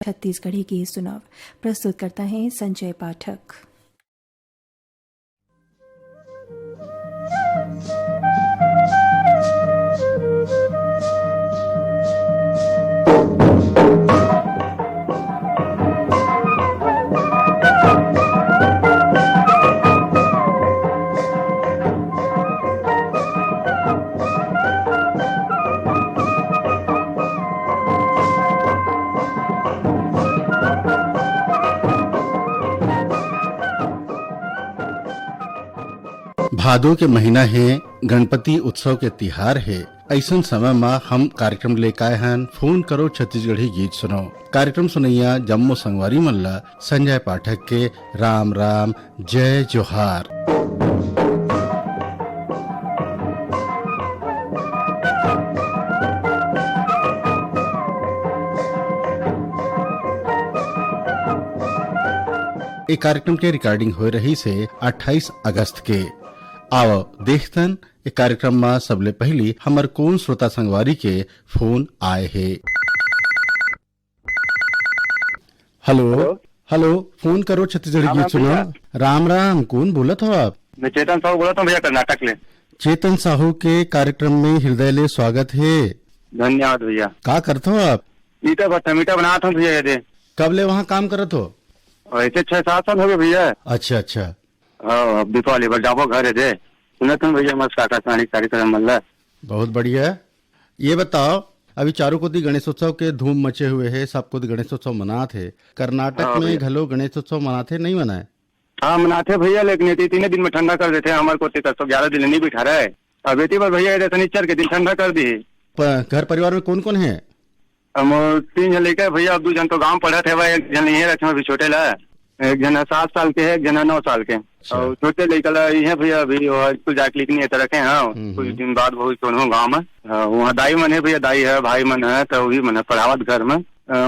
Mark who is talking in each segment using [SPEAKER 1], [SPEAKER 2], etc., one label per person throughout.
[SPEAKER 1] छत्तीसगढ़ी की सुनाव प्रस्तुत करता है संजय पाठक।
[SPEAKER 2] भादो के महीना है, गणपति उत्सव के तिहार है। ऐसन समय में हम कार्यक्रम लेकर आए हैं फोन करो छत्तीसगढ़ी गीत सुनो। कार्यक्रम सुनैया जम्मू संगवारी मल्ला संजय पाठक के राम राम जय जोहार। एक कार्यक्रम के रिकॉर्डिंग हो रही से 28 अगस्त के। आओ देखतन एक कार्यक्रम में सबले पहली हमर कौन श्रोता संगवारी के फोन आए है। हेलो हेलो, फोन करो छत्तीसगढ़ी गीत सुनो। राम राम, कौन बोलत हो आप?
[SPEAKER 3] मैं चेतन साहू बोलत हूँ भैया, कर्नाटक ले।
[SPEAKER 2] चेतन साहू के कार्यक्रम में हृदय ले स्वागत है।
[SPEAKER 3] धन्यवाद भैया।
[SPEAKER 2] का करते हो आप?
[SPEAKER 3] मीठा बनाता हूँ भैया। ये
[SPEAKER 2] कब ले वहाँ काम करत हो?
[SPEAKER 3] ऐसे 6-7 साल हो गए भैया।
[SPEAKER 2] अच्छा अच्छा।
[SPEAKER 3] दीपावली पर जाबो घर है सुनत हूँ भैया, मस्त आकाशवाणी कार्यक्रम मल्ला।
[SPEAKER 2] बहुत बढ़िया। ये बताओ, अभी चारों कोती गणेशोत्सव के धूम मचे हुए है, सबको गणेशोत्सव मनाते है। कर्नाटक में घलो गणेशोत्सव मनाते नहीं मनाए?
[SPEAKER 3] हाँ मनाते भैया, लेकिन 3 दिन में ठंडा कर देते हैं। हमारे को 11 दिन नहीं बिठा रहा है। अब इतनी बार भैया शनिचर के दिन ठंडा कर दी।
[SPEAKER 2] घर परिवार में कौन कौन है?
[SPEAKER 3] हम 3 जन लेकर भैया, अब 2 जन तो गाँव पढ़ा थे भाई, 1 जन यही रखे अभी छोटे ला। 1 जना 7 साल के है, 1 जना 9 साल के। और छोटे लड़का है भैया, अभी स्कूल जाके लिखनी है तो रखे हैं। कुछ दिन बाद बहुत सोनू गाँव में वहाँ दाई मन है भैया, दाई है भाई मन है, तो वही मन है पढ़ावत घर में।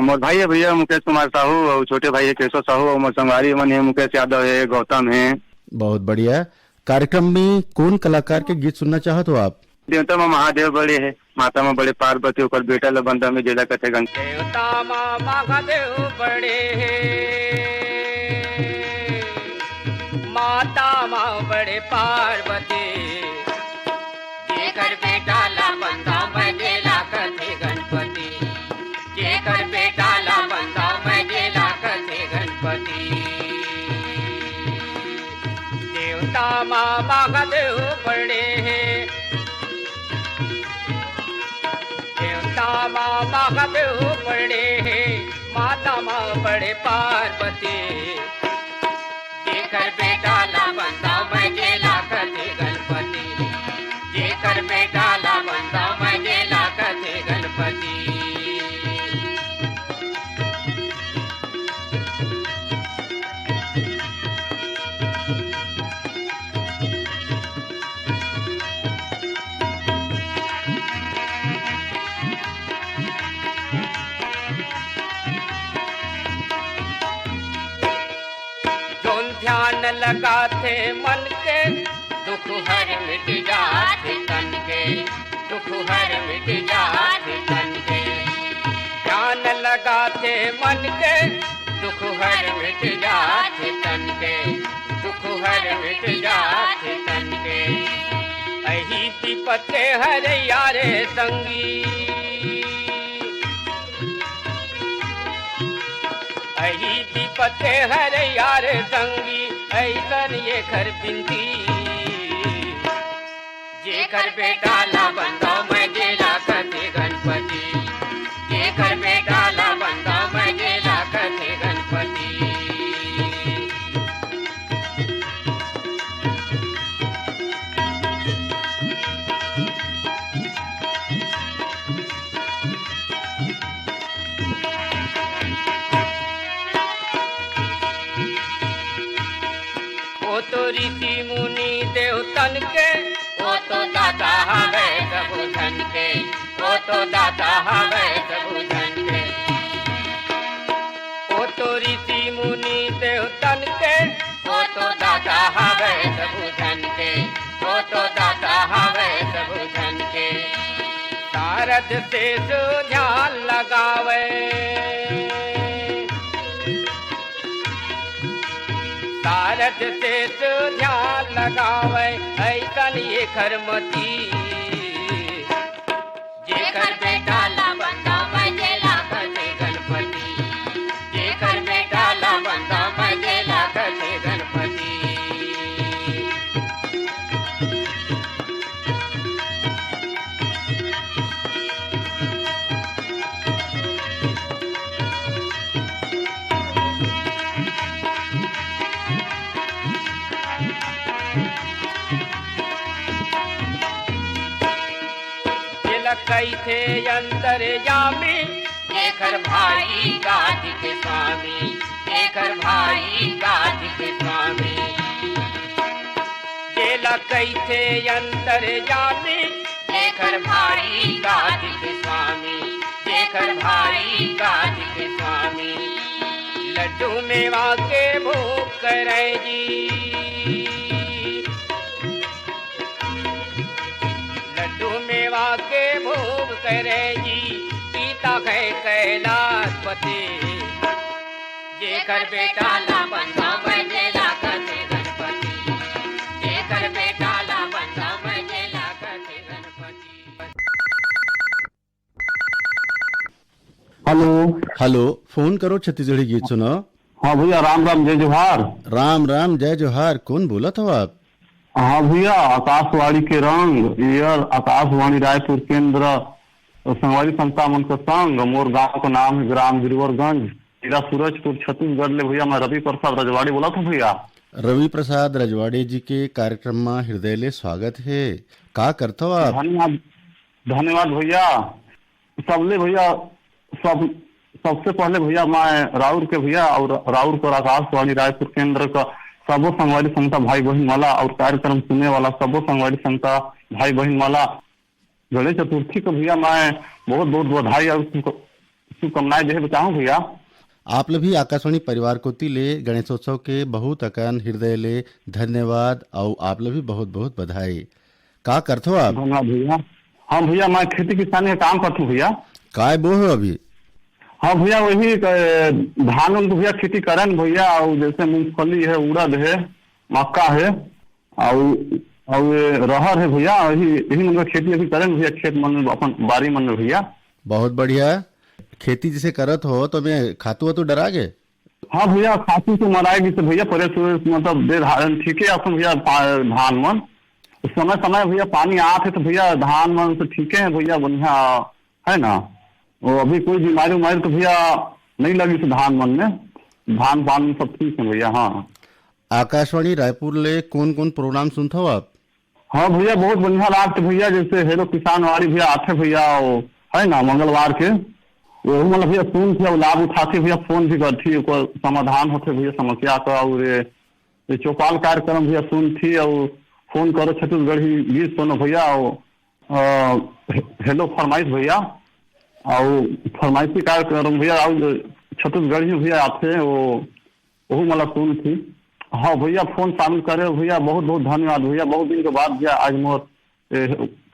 [SPEAKER 3] मोर भाई है भैया मुकेश कुमार साहू, और छोटे भाई है केशव साहू, और मोर संगवारी मन है मुकेश यादव है, गौतम है।
[SPEAKER 2] बहुत बढ़िया। कार्यक्रम में कौन कलाकार के गीत सुनना चाहते हो आप?
[SPEAKER 3] देवता में महादेव बड़े है, माता में बड़े पार्वती, ऊपर बेटा लबंदा में जेला कथे गण।
[SPEAKER 4] देवता में महादेव बड़े है, माता माँ बड़े पार्वती, जेकर बेटा ला बंदा मैं जेला कथे गणपति, जेकर बेटा ला बंदा मैं जेला कथे गणपति। देवता माँ महादेव बड़े हैं, देवता माँ महादेव बड़े हैं, माता माँ बड़े पार्वती, जेकर बेटा ला बंदा मैं जेला कथे गणपति, जेकर बेटा ला बंदा मैं जेला कथे गणपति। ध्यान लगाते मन के, दुख हर मिट जाते तन के, दुख हर मिट जाते तन के। ध्यान लगाते मन के, दुख हर मिट जाते तन के, दुख हर मिट जाते तन के। अही विपत्ति हर यारे संगी, अही विपत्ति हर यार संगी, ऐसन ये घर बिंदी, जेकर बेटा ला बंदा मैं जेला कथे गणपति, जेकर बेटा ला बंदा मैं जेला कथे गणपति। ओ तो ऋषि मुनि देवतन के, ओ तो दाता हवे सबु धन के, ओ तो दाता हवे सबु धन के। ओ तो ऋषि मुनि देवतन के, ओ तो दाता हवे सबु धन के, ओ तो दाता हवे सबु धन के। शारद से जो ध्यान लगावे, राज शेष ध्यान लगावे ऐसन ये खरमती जेकर बेटा ला बंदा बजेला कसे गणपति जेकर बेटा ला बंदा बजेला कसे गणपति कैथे अंतर यामी जेकर भाई गाज के स्वामी जेकर भाई गाज के स्वामी जेला कैथे अंतर यामी जेकर भाई गाज के स्वामी जेकर भाई गाज के स्वामी लड्डू मेवा के भोग करे जी मेवा के भोग करे जी पीता है कैलाशपति जेकर बेटा ला बंदा बजेला कसे गणपति जेकर बेटा ला बंदा बजेला कसे गणपति।
[SPEAKER 5] हेलो
[SPEAKER 2] हेलो, फोन करो छत्तीसगढ़ी गीत सुनो।
[SPEAKER 5] हाँ भैया, राम राम जय जोहार।
[SPEAKER 2] राम राम जय जोहार। कौन बोला था आप?
[SPEAKER 5] हाँ भैया, आकाशवाणी के रंग एयर आकाशवाणी रायपुर केंद्र संगवारी संस्था मन का संग मोर गांव का नाम है ग्राम गिरवरगंज, जिला सूरजपुर, छत्तीसगढ़ ले। भैया मैं रवि प्रसाद रजवाड़ी बोला था। भैया
[SPEAKER 2] रवि प्रसाद रजवाड़ी जी के कार्यक्रम में हृदय ले स्वागत है। का करते हो आप?
[SPEAKER 5] धन्यवाद धन्यवाद भैया। सबले भैया सबसे पहले भैया मैं राउर के भैया और राउर पर आकाशवाणी रायपुर केंद्र का सबो संगवारी संस्था भाई बहन माला और कार्यक्रम सुनने वाला सबो संगवारी संस्था भाई बहन माला गणेश चतुर्थी को भैया मैं बहुत बहुत बधाई और शुभकामनाएं देना चाहूँ भैया।
[SPEAKER 2] आप लोग भी आकाशवाणी परिवार को ले गणेशोत्सव के बहुत अकान हृदय ले धन्यवाद और आप लोग भी बहुत बहुत बधाई। का करते हो आप?
[SPEAKER 5] धन्यवाद भैया। हाँ भैया, मैं खेती किसानी का काम करता हूँ भैया।
[SPEAKER 2] काय बो हो अभी?
[SPEAKER 5] हाँ भैया, वही धान उन भैया खेती करें भैया, और जैसे मूंगफली है, उड़द है, मक्का है और रहर है भैया, यही मतलब खेती अभी करें भैया खेत मन में अपन बारी मन में भैया।
[SPEAKER 2] बहुत बढ़िया। खेती जिसे करत हो तो मैं खातू तो डरा गे?
[SPEAKER 5] हाँ भैया, खातू तो मराएगी तो भैया परे मतलब दे धान ठीक है अपन भैया। धान मन समय समय भैया पानी आते तो भैया धान मन तो ठीक है भैया, बढ़िया है ना। वो अभी कोई बीमारी उमारी तो भैया नहीं लगी थी धान मन में, धान पान में सब ठीक है भैया। हाँ,
[SPEAKER 2] आकाशवाणी रायपुर ले कौन कौन प्रोग्राम सुनते हो आप?
[SPEAKER 5] हाँ भैया, बहुत बढ़िया लागते भैया। जैसे हेलो किसान वाली भैया आते भैया, वो है ना मंगलवार के, वो मतलब भैया सुन थे लाभ उठाते भैया, फोन भी करती समाधान होते भैया समस्या का। और ये चौपाल कार्यक्रम भैया सुन थी और फोन करो छत्तीसगढ़ी गीत सुनो भैया। हेलो फरमाइश भैया और फरमाइशी कार्यक्रम भैया और छत्तीसगढ़ी भैया आते वो मतलब सुन थी। हाँ भैया, फोन शामिल करे भैया, बहुत बहुत धन्यवाद भैया। बहुत दिन के बाद भैया आज मोर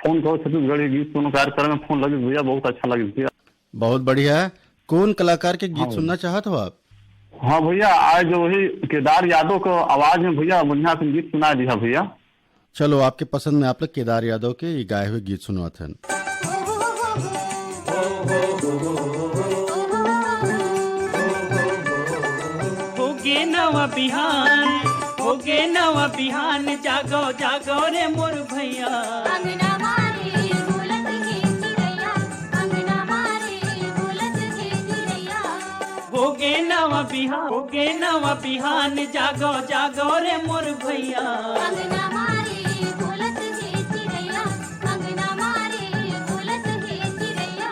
[SPEAKER 5] फोन करो छत्तीसगढ़ी गीत सुनो कार्यक्रम में फोन लगे भैया, बहुत अच्छा लगे भैया।
[SPEAKER 2] बहुत बढ़िया। कौन कलाकार के गीत सुनना चाहते हो आप?
[SPEAKER 5] हाँ भैया, आज वही केदार यादव को आवाज में भैया बढ़िया से गीत सुना दिया भैया।
[SPEAKER 2] चलो, आपके पसंद में आप लोग केदार यादव के ये गाए हुए गीत सुनवाते हैं।
[SPEAKER 6] होगे नवा बिहान जागो जागो रे मोर भैया।
[SPEAKER 7] अंगना मारे बोलत हे चिड़ैया, अंगना मारे बोलत हे चिड़ैया।
[SPEAKER 6] होगे नवा बिहान जागो जागो रे मोर भैया।
[SPEAKER 7] अंगना मारे बोलत हे चिड़ैया, अंगना मारे बोलत हे चिड़ैया।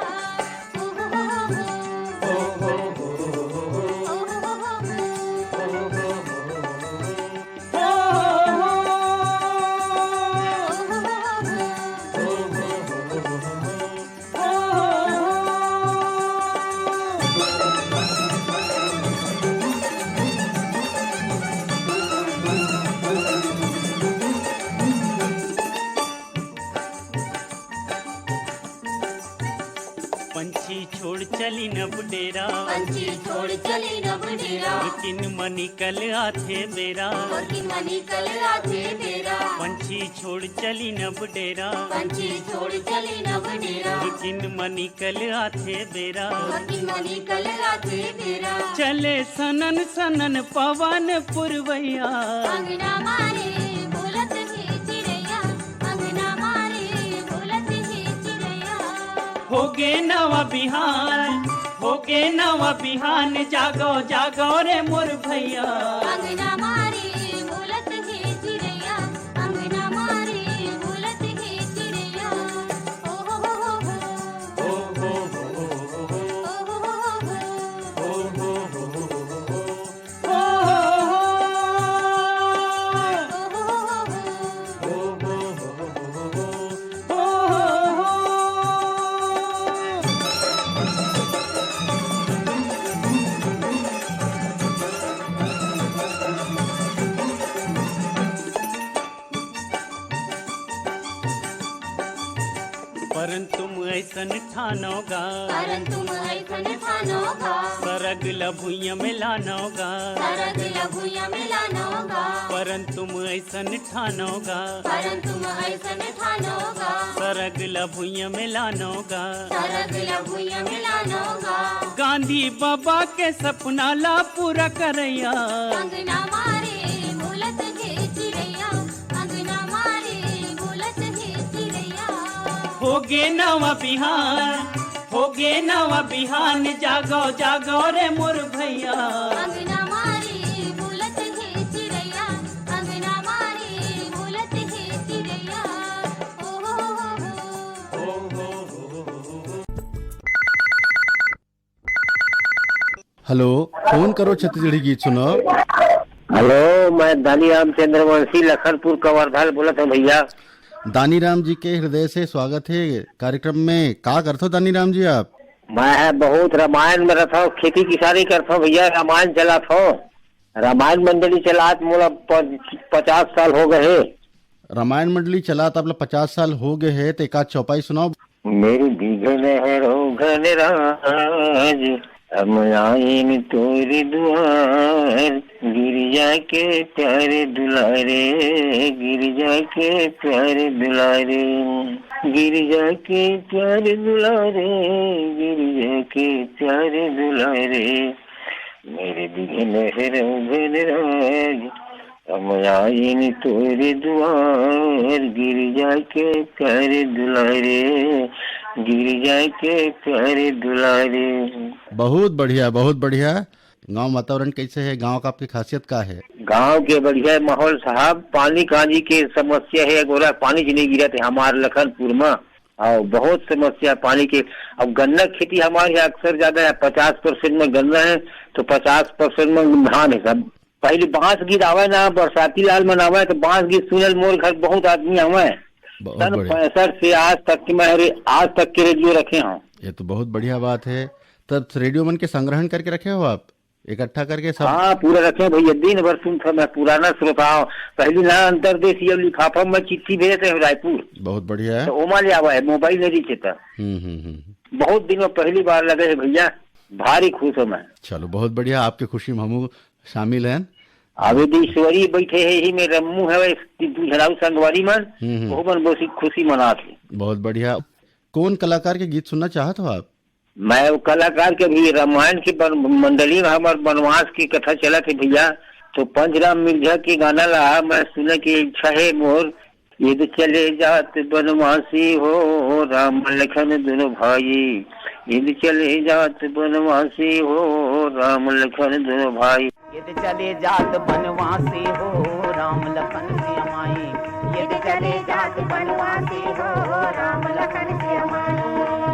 [SPEAKER 7] पंछी छोड़ चली नभ डेरा
[SPEAKER 6] किन मनी कल आथे बेरा
[SPEAKER 7] और किन मनी कल आथे बेरा
[SPEAKER 6] पंछी छोड़ चली नब डेरा
[SPEAKER 7] पंछी छोड़ चली नभ डेरा
[SPEAKER 6] किन मनी कल आथे बेरा
[SPEAKER 7] और किन मनी कल आथे बेरा
[SPEAKER 6] चले सनन सनन पवन पुरवैया
[SPEAKER 7] अंगना मारे बोलत ही चिड़ैया अंगना मारे बोलत ही चिड़ैया
[SPEAKER 6] होगे नवा बिहान होगे नवा बिहान जागो जागो रे मोर भैया
[SPEAKER 7] अंगना मारे बोलत ही चिड़ैया अंगना मारे बोलत ही चिड़ैया ओ हो हो हो
[SPEAKER 6] ओ हो हो
[SPEAKER 7] ओ हो हो हो
[SPEAKER 6] ओ हो परंतु ऐसन ठानोगा
[SPEAKER 7] परंतु ऐसन ठानोगा
[SPEAKER 6] सरग लभुइया में लानोगा
[SPEAKER 7] सरग लघुया मिलानोगा
[SPEAKER 6] परंतु ऐसन ठानोगा
[SPEAKER 7] परंतु ऐसन ठानोगा
[SPEAKER 6] सरग लभुइया में लानोगा
[SPEAKER 7] सरग लघुया मिलानोगा
[SPEAKER 6] गांधी बाबा के सपना ला पूरा करैया
[SPEAKER 7] अंगना मारे बोलत ही चिड़ैया अंगना मारे बोलत ही चिड़ैया
[SPEAKER 6] होगे नवा बिहान होगे नवा बिहान जागो जागो रे मोर भैया
[SPEAKER 7] अंगना मारे बोलत ही चिड़ैया अंगना मारे बोलत ही चिड़ैया ओ हो हो
[SPEAKER 2] हेलो, फोन करो छत्तीसगढ़ी गीत सुनो।
[SPEAKER 8] हेलो, मैं दानी रामचंद्र वंशी लखनपुर कवर्धाल बोलत हूँ भैया।
[SPEAKER 2] दानी राम जी के हृदय से स्वागत है कार्यक्रम में। का करते हो दानी राम जी आप?
[SPEAKER 8] मैं बहुत रामायण में रहता हूँ, खेती किसानी करता हूँ भैया। रामायण चलाता हूँ, रामायण मंडली चलात मोला 50 साल हो गए है।
[SPEAKER 2] रामायण मंडली चलात आप 50 साल हो गए है, तो एक आध चौपाई सुनाओ।
[SPEAKER 8] मेरी बिघन है रोघन राज, हम आइन तोरी दुआर, गिरिजा के प्यारे दुलारे, गिरिजा के प्यारे दुलारे, गिरिजा के प्यारे दुलारे, गिरिजा के प्यारे दुलारे, मेरे बिघन है रोघन राज, हम आइन तोरे दुआर, गिरिजा के प्यारे दुलारे, गिरिजा के प्यारे दुलारे।
[SPEAKER 2] बहुत बढ़िया, बहुत बढ़िया। गांव वातावरण कैसे है? गांव का आपकी खासियत क्या है?
[SPEAKER 8] गांव के बढ़िया माहौल साहब। पानी काजी के समस्या है, गोरा पानी नहीं गिरा थे हमारे लखनपुर में, और बहुत समस्या पानी के। अब गन्ना खेती हमारे यहाँ अक्सर ज्यादा है, 50% में गन्ना है तो 50% में धान है सब। पहले बांस गीत आवे ना, बरसाती लाल मनावे तो बांस गीत सुनल मोर घर बहुत आदमी आवे। सन 65 से आज तक की मैं आज तक के रेडियो रखे हूँ।
[SPEAKER 2] ये तो बहुत बढ़िया बात है। तब रेडियो मन के संग्रहण करके रखे हो आप, इकट्ठा करके सब?
[SPEAKER 8] हाँ, पूरा रखे भैया, दिन भर सुनता। मैं पुराना श्रोता हूँ। पहले ना अंतरदेशीय लिफाफा में चिट्ठी भेजते हैं रायपुर।
[SPEAKER 2] बहुत बढ़िया है।
[SPEAKER 8] तो ओमा ले आवा है, मोबाइल नहीं चेता। बहुत दिन में पहली बार लगे है भैया, भारी खुश हूँ मैं।
[SPEAKER 2] चलो बहुत बढ़िया, आपकी खुशी में हम शामिल हैं।
[SPEAKER 8] आवेदीश्वरी बैठे है ही में रम्मू है झलाऊ संगवारी मन, वो मन बहुत खुशी मना थे।
[SPEAKER 2] बहुत बढ़िया। कौन कलाकार के गीत सुनना चाहते हो आप?
[SPEAKER 8] मैं वो कलाकार के भी रामायण की मंडली में हमारे वनवास की कथा चला थे भैया, तो पंचराम मिर्जा के गाना ला मैं सुनने की इच्छा है मोर। यदि चले जात बनवासी हो राम लखन दोनों भाई, यदि चले जात बनवासी हो राम लखन दोनों भाई,
[SPEAKER 4] यदि चले जात बनवासी हो राम लखन सिया माई, यदि चले जात बनवासी हो राम लखन सिया माई,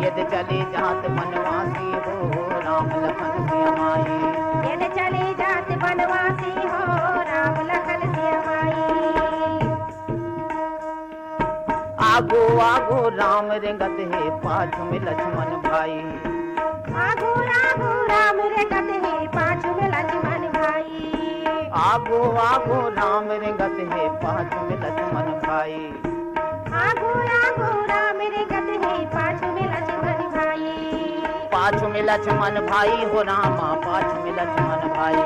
[SPEAKER 4] यदि चले जात बनवासी हो राम लखन सिया माई, यदि चले जात बनवासी हो राम लखन सिया माई। आगो आगो राम रेंगत है पाछू में लक्ष्मण भाई, आगो आगो राम रेंगत है पाछू में लक्ष्मण भाई, आगो आगो राम रेंगत है पाछू में लक्ष्मण भाई, आगो आगो राम रेंगत है पाछू में लक्ष्मण भाई,
[SPEAKER 9] पाछू में लक्ष्मण भाई हो रामा पाछू में लक्ष्मण भाई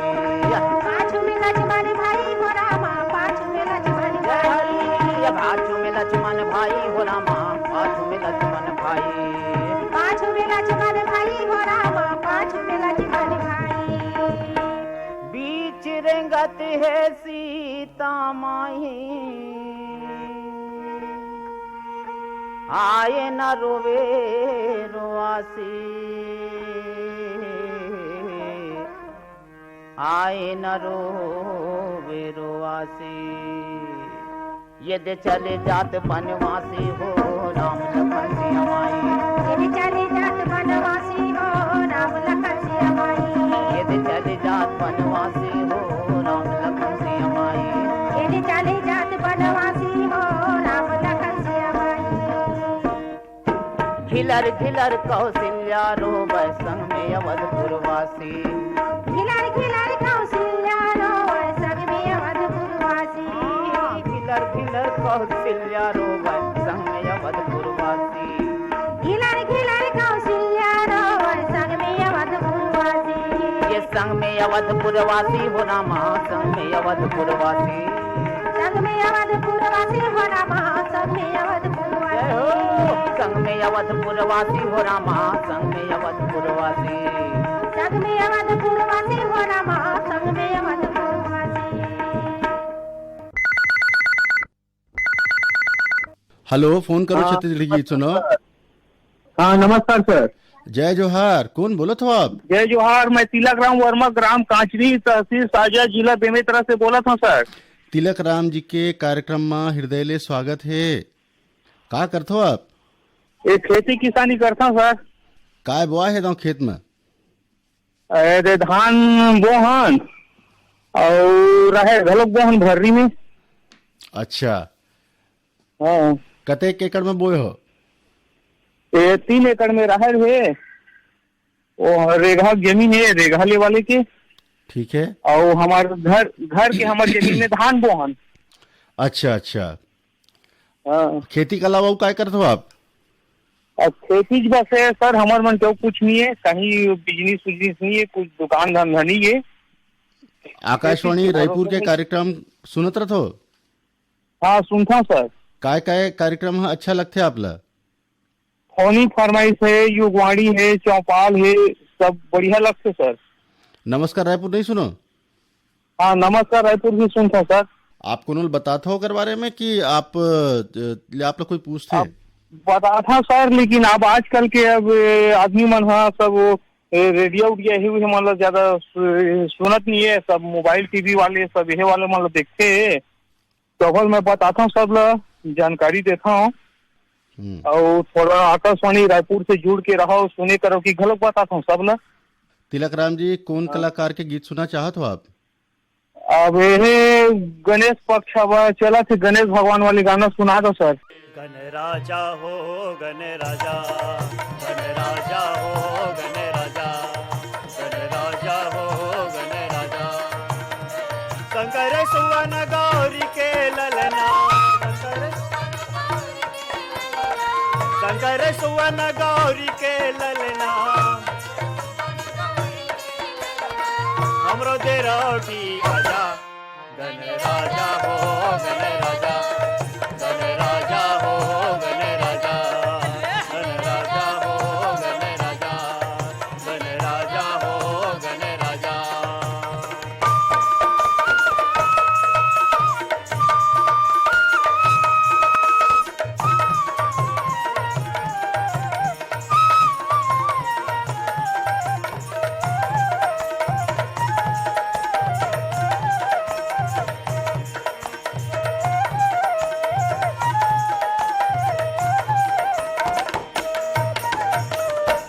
[SPEAKER 7] पाछू में लक्ष्मण भाई हो रामा पाछू में लक्ष्मण भाई
[SPEAKER 9] पाछू में लक्ष्मण भाई हो रामा पाछू में लक्ष्मण भाई
[SPEAKER 7] पाछू में लक्ष्मण भाई हो रामा पाछू में लक्ष्मण भाई
[SPEAKER 9] बीच रेंगत है सीता माही आए न रोवे रोआसी आए न रोवे रोआसी यदि चले जात बनवासी हो राम लखन सिया माई
[SPEAKER 7] यदि चले जात बनवासी हो राम लखन सिया माई
[SPEAKER 9] यदि चले जात बनवासी हो राम लखन सिया माई
[SPEAKER 7] यदि चले जात बनवासी हो राम लखन सिया माई
[SPEAKER 9] खिलर खिलर कौशल्या रोवे संग में अवधपुरवासी
[SPEAKER 7] खिलर खिलर कौशल्या रोवे संग में अवधपुरवासी
[SPEAKER 9] खिलर खिलर कौशल्या रोवे संग में अवधपुरवासी
[SPEAKER 7] खिलर खिलर कौशल्या रोवे संग में अवधपुरवासी
[SPEAKER 9] ये संग में अवधपुरवासी हो रामा संग में अवधपुरवासी
[SPEAKER 7] संग में अवधपुरवासी हो रामा संग में अवधपुरवासी
[SPEAKER 9] संग में अवधपुरवासी हो रामा संग में अवधपुरवासी
[SPEAKER 7] संग में अवधपुरवासी हो रामा संग में अवधपुरवासी
[SPEAKER 2] हेलो, फोन करो छत्तीसगढ़ी गीत सुनो।
[SPEAKER 5] हाँ नमस्कार सर।
[SPEAKER 2] जय जोहार, कौन बोलो हो आप?
[SPEAKER 5] जय जोहार, मैं तिलक राम वर्मा, ग्राम कांचरी, तहसील साजा, जिला बेमेतरा से बोला था सर।
[SPEAKER 2] तिलक राम जी के कार्यक्रम में हृदय ले स्वागत है। का करते हो आप?
[SPEAKER 5] एक खेती किसानी करता हूँ सर।
[SPEAKER 2] काय बोआ है खेत में?
[SPEAKER 5] अरे धान बोहन और रहे घलोक बोहन भर्री में।
[SPEAKER 2] अच्छा,
[SPEAKER 5] हाँ।
[SPEAKER 2] कतेक एकड़ में बोए हो?
[SPEAKER 5] 3 एकड़ में राहर है, और रेगहा जमीन है रेगहा वाले के।
[SPEAKER 2] ठीक है।
[SPEAKER 5] और हमारे घर के हमारे जमीन में धान बोहन।
[SPEAKER 2] अच्छा अच्छा।
[SPEAKER 5] हाँ।
[SPEAKER 2] खेती के अलावा क्या करते हो आप?
[SPEAKER 5] अब खेती बस है सर, हमारे मन क्यों कुछ नहीं है, कहीं बिजनेस नहीं है, कुछ दुकान धंधा नहीं है।
[SPEAKER 2] आकाशवाणी रायपुर के कार्यक्रम सुनत रहो?
[SPEAKER 5] हाँ सुनता सर।
[SPEAKER 2] काय काय कार्यक्रम अच्छा लगते आपला?
[SPEAKER 5] फोनी फरमाइश है, युगवाणी है, चौपाल है, सब बढ़िया लगते सर।
[SPEAKER 2] नमस्कार रायपुर नहीं सुनो?
[SPEAKER 5] हाँ नमस्कार रायपुर भी सुनता सर।
[SPEAKER 2] आप कौन बताते हो कर बारे में कि आप लोग कोई पूछते?
[SPEAKER 5] बता था सर, लेकिन अब आजकल के अब आदमी मन हाँ सब रेडियो ही मतलब ज्यादा सुनत नहीं है, सब मोबाइल टीवी वाले सब ये वाले मतलब देखते है, तो मैं बताता हूँ सब जानकारी देता हूँ। और थोड़ा आकाशवाणी रायपुर से जुड़ के रहो, सुने करो कि गलत बताता हूँ सब ना।
[SPEAKER 2] तिलक राम जी, कौन कलाकार के गीत सुना चाहते हो आप?
[SPEAKER 5] अब ये गणेश पक्ष चला थे, गणेश भगवान वाले गाना सुना दो सर।
[SPEAKER 6] गण राजा हो गण राजा, गण राजा हो गण राजा, गण राजा हो गण राजा। शंकर सुवन गौरी के ललना, शंकर सुवन गौरी के ललना, हमरो दे रोटी आजा। गण राजा हो गण राजा, गण राजा हो गण राजा, गण राजा हो गण राजा, गण राजा हो गण राजा।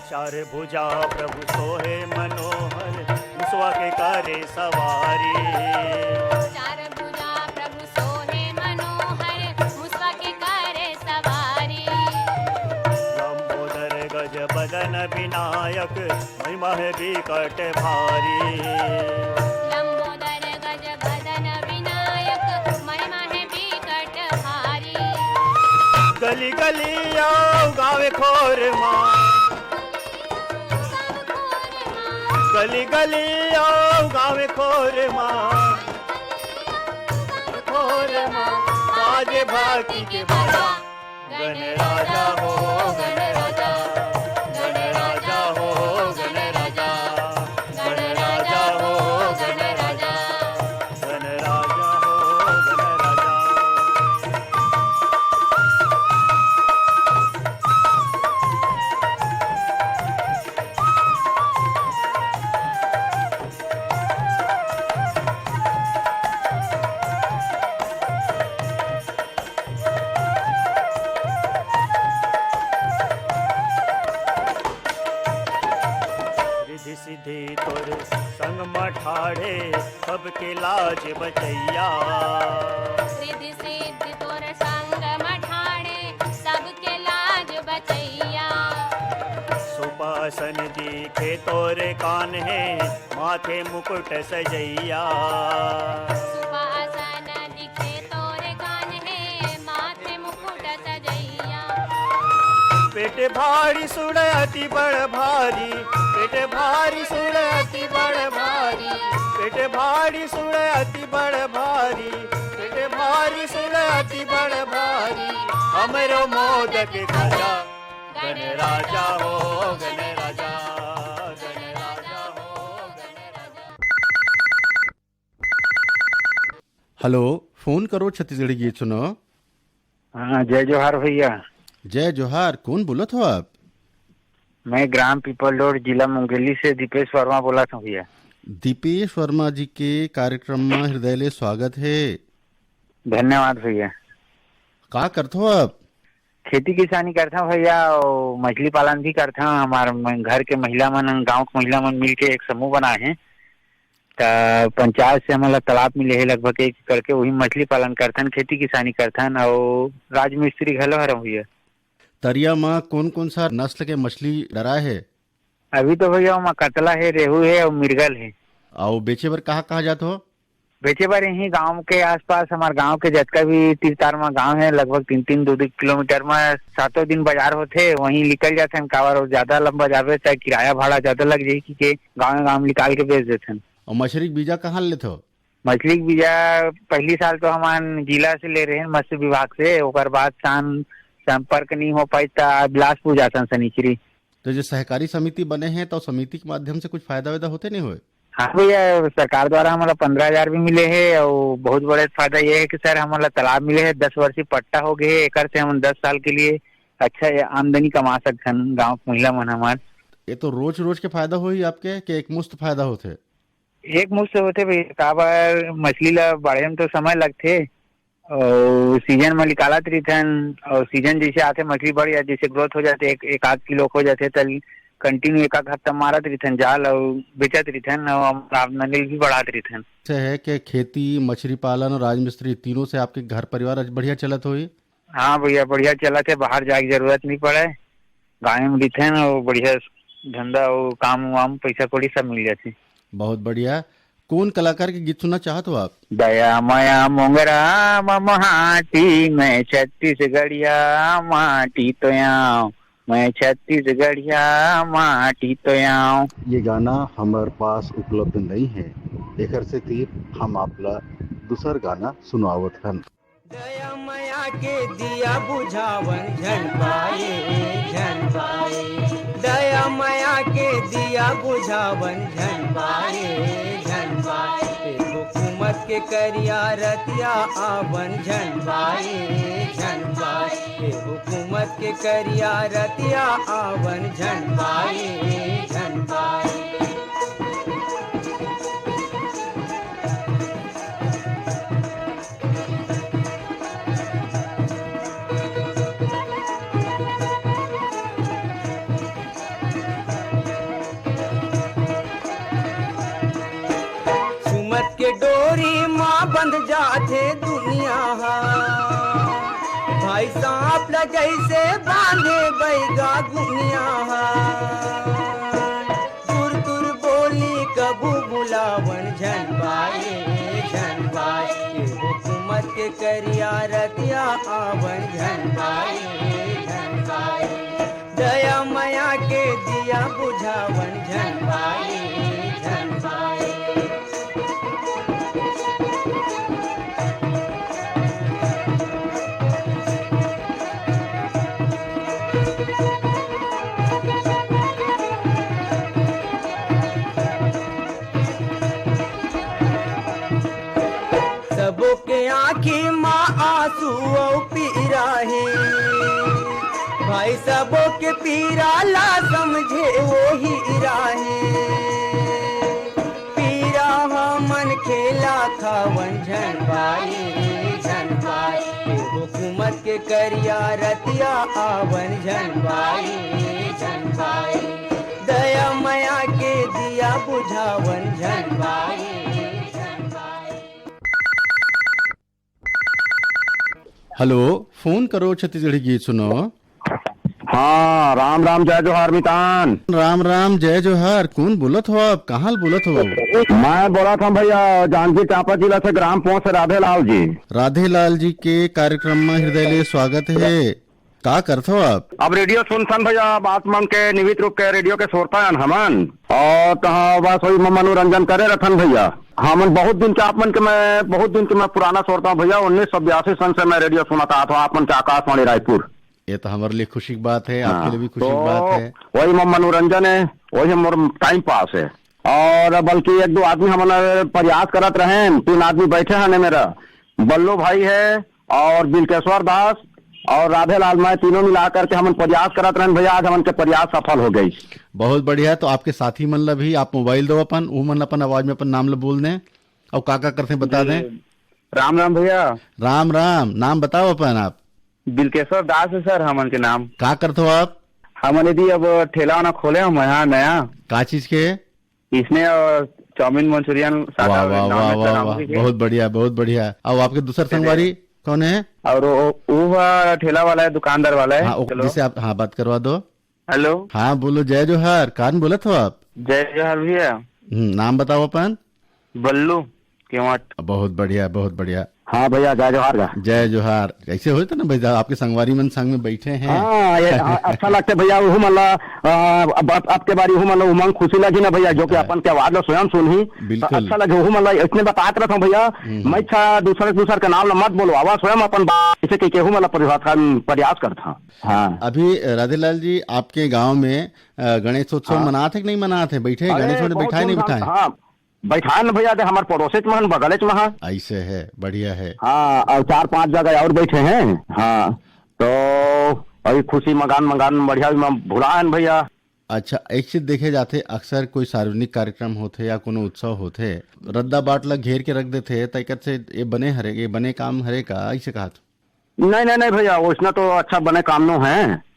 [SPEAKER 6] चार भुजा प्रभु सोहे मनोहर, मुसवा के करे सवारी।
[SPEAKER 7] चार भुजा प्रभु सोहे मनोहर, मुसवा के करे सवारी।
[SPEAKER 6] लंबोदर गज बदन विनायक, महिमा है बिकट भारी।
[SPEAKER 7] लंबोदर गज बदन विनायक, महिमा है बिकट भारी।
[SPEAKER 6] गली गली आओ गावे खोर माँ, गली गली आओ गाँव खोर माँ, खोर माँ बाजे भाती के बाजा। गण राजा हो गण राजा, गण राजा हो गण राजा, गण राजा हो गण राजा, गण राजा हो गण राजा। रिधि सिद्धि तोर संग मठाड़े सबके लाज बचैया।
[SPEAKER 7] रिद्धि सिद्धि तोर संग मठाड़े सबके लाज बचैया।
[SPEAKER 6] सुपासन दिखे तोरे कान है माथे मुकुट सजैया।
[SPEAKER 7] सुवासन दिखे तोरे कान है माथे मुकुट सजैया।
[SPEAKER 6] पेट भारी सुण अति बड़ भारी, पेट भारी सुण अति बड़ भारी, पेट भारी सुण अति बड़ भारी, पेट भारी सुण अति बड़ भारी। हमरो मोदक खाजा। गण राजा हो गण राजा, गण राजा हो गण राजा।
[SPEAKER 2] हेलो, फोन करो छत्तीसगढ़ी गीत सुनो।
[SPEAKER 10] हाँ, जय जोहार भैया।
[SPEAKER 2] जय जोहार, कौन बोलत हो आप?
[SPEAKER 10] मैं ग्राम पीपल रोड जिला मुंगेली से दीपेश वर्मा बोला था भैया।
[SPEAKER 2] दीपेश वर्मा जी के कार्यक्रम में हृदय स्वागत है।
[SPEAKER 10] धन्यवाद भैया।
[SPEAKER 2] का करते हो आप?
[SPEAKER 10] खेती किसानी करता हूँ भैया और मछली पालन भी करता हूँ। हमारे घर के महिला मन, गांव के महिला मन मिल के एक समूह बनाए हैं। तो पंचायत से हमारा तालाब मिले है लगभग 1 एकड़ के, वही मछली पालन करथन, खेती किसानी करथन और राजमिस्त्री घलो हरम भैया।
[SPEAKER 2] तरिया में कौन कौन सा नस्ल के मछली डराए है?
[SPEAKER 10] अभी तो भैया वहाँ कतला है, रेहू है और मिर्गल है।
[SPEAKER 2] और बेचे बर कहाँ जाते हो?
[SPEAKER 10] बेचे बार यही गांव के आसपास, हमारे गांव के जितना भी तीर तार में गांव है लगभग 3-3 2-2 किलोमीटर में 7 दिन बाजार होते, वहीं निकल जाते हैं। कावर और ज्यादा लंबा जावे चाहे किराया भाड़ा ज्यादा लग जाए कि गाँव निकाल के बेच देते हैं।
[SPEAKER 2] और मछली के बीजा कहाँ लेते हो?
[SPEAKER 10] मछली के बीजा पहली साल तो हमारे जिला से ले रहे हैं, मत्स्य विभाग से। ओकर बाद संपर्क नहीं हो पाई तो बिलासपुर जाता सनीचरी।
[SPEAKER 2] तो जो सहकारी समिति बने हैं तो समिति के माध्यम से कुछ फायदा वायदा होते नहीं हुए?
[SPEAKER 10] हाँ भैया, सरकार द्वारा हमारा 15,000 भी मिले है और बहुत बड़े फायदा ये है कि सर हमारा तालाब मिले है, 10 वर्षीय पट्टा हो गए, एक से हम 10 साल के लिए अच्छा आमदनी कमा सकते हैं गाँव के महिला मन हमारे।
[SPEAKER 2] ये तो रोज रोज के फायदा हो ही आपके कि एक मुश्त फायदा होते?
[SPEAKER 10] एक मुश्त होते भैया। काबर मछली ला बढ़े में तो समय लगते और सीजन में निकालत रहथन और सीजन जैसे आते मछली बढ़ जाती, जैसे ग्रोथ हो जाते, एक आध किलो हो जाते तो कंटिन्यू एक हफ्ता मारत रहथन जाल और बेचत रहथन और आमदनी भी बढ़ाते रहथन।
[SPEAKER 2] से है कि खेती, मछली पालन और राजमिस्त्री तीनों से आपके घर परिवार बढ़िया चलत होई?
[SPEAKER 10] हाँ भैया, बढ़िया चलत है, बाहर जाए की जरूरत नहीं पड़े, गाँव में रहथन और बढ़िया धंधा और काम वाम पैसा कौड़ी सब मिल जाती।
[SPEAKER 2] बहुत बढ़िया। कौन कलाकार के गीत सुनना चाहते हो आप?
[SPEAKER 10] दया माया मोंगरा माटी में छत्तीसगढ़िया माटी तो आऊं, मैं छत्तीसगढ़िया माटी तो आऊं।
[SPEAKER 2] ये गाना हमारे पास उपलब्ध नहीं है, एकर से तीर हम आपला दूसर गाना सुनावत हन।
[SPEAKER 4] दया माया के दिया बुझावन झन पाए, झन पाए। दया माया के दिया बुझावन झन पाए, झन पाए। हुकूमत के करिया रतिया आवन झन पाए, झन पाए। हुकूमत के करिया रतिया आवन झन पाए, झन पाए। के डोरी माँ बंध जाते दुनिया, भाई सांप ल जैसे बांधे बैगा दुनिया। तुर तुर बोली कबू बुलावन झन पाए, झन पाए। हुकूमत के करिया रतिया आवन झन पाए, झन पाए। दया माया के दिया बुझावन झन पाए,
[SPEAKER 11] आंसू और पीरा है भाई सबों के पीरा ला समझे वो ही राहे पीरा मन खेला खावन झन भाई हुकूमत के करिया रतिया आवन झन भाई दया माया के दिया बुझावन झन भाई।
[SPEAKER 2] हेलो, फोन करो छत्तीसगढ़ी गीत सुनो।
[SPEAKER 5] हाँ, राम राम जय जोहार मितान।
[SPEAKER 2] राम राम जय जोहार। कौन बोलत हो आप? कहाँ बोलत हो?
[SPEAKER 5] मैं बोला था भैया जांजगीर चांपा जिला से ग्राम पहुंच से राधे लाल जी।
[SPEAKER 2] राधे लाल जी के कार्यक्रम में हृदय स्वागत है। का करते हो आप?
[SPEAKER 5] अब रेडियो सुनसन भैया बात मन के निवित रूप के रेडियो के श्रोता हमन और तहाँ बस वही मनोरंजन करे रथन भैया। हमन बहुत दिन के मैं पुराना श्रोता हूँ भैया। 1982 सन से मैं रेडियो सुनाता था आप मन के आकाशवाणी रायपुर।
[SPEAKER 2] ये तो हमारे लिए खुशी की बात है, आपके लिए भी खुशी की बात है।
[SPEAKER 5] वही मनोरंजन है, वही मोर टाइम पास है। और बल्कि एक दो आदमी हमारे प्रयास करत रहे, 3 आदमी बैठे हैं मेरा, बल्लू भाई है और बिलकेश्वर दास और राधे लाल, मैं तीनों मिला करके हम प्रयास करत रहे भैया। आज हम प्रयास सफल हो गई।
[SPEAKER 2] बहुत बढ़िया। तो आपके साथी मन ला भी आप मोबाइल दो अपन, वो मन अपन आवाज में अपन नाम ला बोल दें और काका करते बता दें।
[SPEAKER 10] राम राम भैया।
[SPEAKER 2] राम राम। नाम बताओ अपन। आप?
[SPEAKER 10] बिलकेश्वर दास है सर हमन के नाम।
[SPEAKER 2] का करते हो आप?
[SPEAKER 10] हमन यदि अब ठेला वाला खोले हम यहाँ नया।
[SPEAKER 2] का चीज के?
[SPEAKER 10] इसमें चाउमीन मंचूरियन।
[SPEAKER 2] वाह वाह वाह वाह वाह, बहुत बढ़िया बहुत बढ़िया। और आपके दूसर संगवारी कौन है?
[SPEAKER 10] और वो ठेला वाला है, दुकानदार वाला है।
[SPEAKER 2] हाँ, जिसे आप हाँ बात करवा दो।
[SPEAKER 10] हेलो।
[SPEAKER 2] हाँ बोलो। जय जोहार। कान बोलत हो आप?
[SPEAKER 10] जय जोहार भैया।
[SPEAKER 2] नाम बताओ अपन।
[SPEAKER 10] बल्लू केवट।
[SPEAKER 2] बहुत बढ़िया बहुत बढ़िया।
[SPEAKER 5] हाँ भैया जय जोहार।
[SPEAKER 2] जय जोहार। कैसे हो ना भैया? आपके संगवारी मन संग में बैठे हैं।
[SPEAKER 5] हाँ, ये अच्छा लगता है भैया। आपके बारी उमंग खुशी लगी ना भैया, जो कि अपन के आवाज स्वयं सुनी। अच्छा लगे इसने बता रहा था भैया। मैं अच्छा दूसरे का नाम मत बोलो, आवाज स्वयं अपन प्रयास करता। हाँ,
[SPEAKER 2] अभी राधे लाल जी आपके गाँव में गणेशोत्सव मनाते कि नहीं मनाते? बैठे गणेश बैठाए नहीं बैठाए?
[SPEAKER 5] हाँ बैठा न भैया, हमारे पड़ोसी में बगल में। हाँ
[SPEAKER 2] ऐसे है, बढ़िया है।
[SPEAKER 5] हाँ, और 4-5 जगह और बैठे हैं। हाँ, तो अभी खुशी मगान बढ़िया भुला है भैया।
[SPEAKER 2] अच्छा, एक चीज देखे जाते, अक्सर कोई सार्वजनिक कार्यक्रम होते या कोनो उत्सव होते, रद्दा बाट लग घेर के रख देते तैकत से ये बने काम हरे का ऐसे कहा?
[SPEAKER 5] नहीं भैया, उसना तो अच्छा बने काम नो है।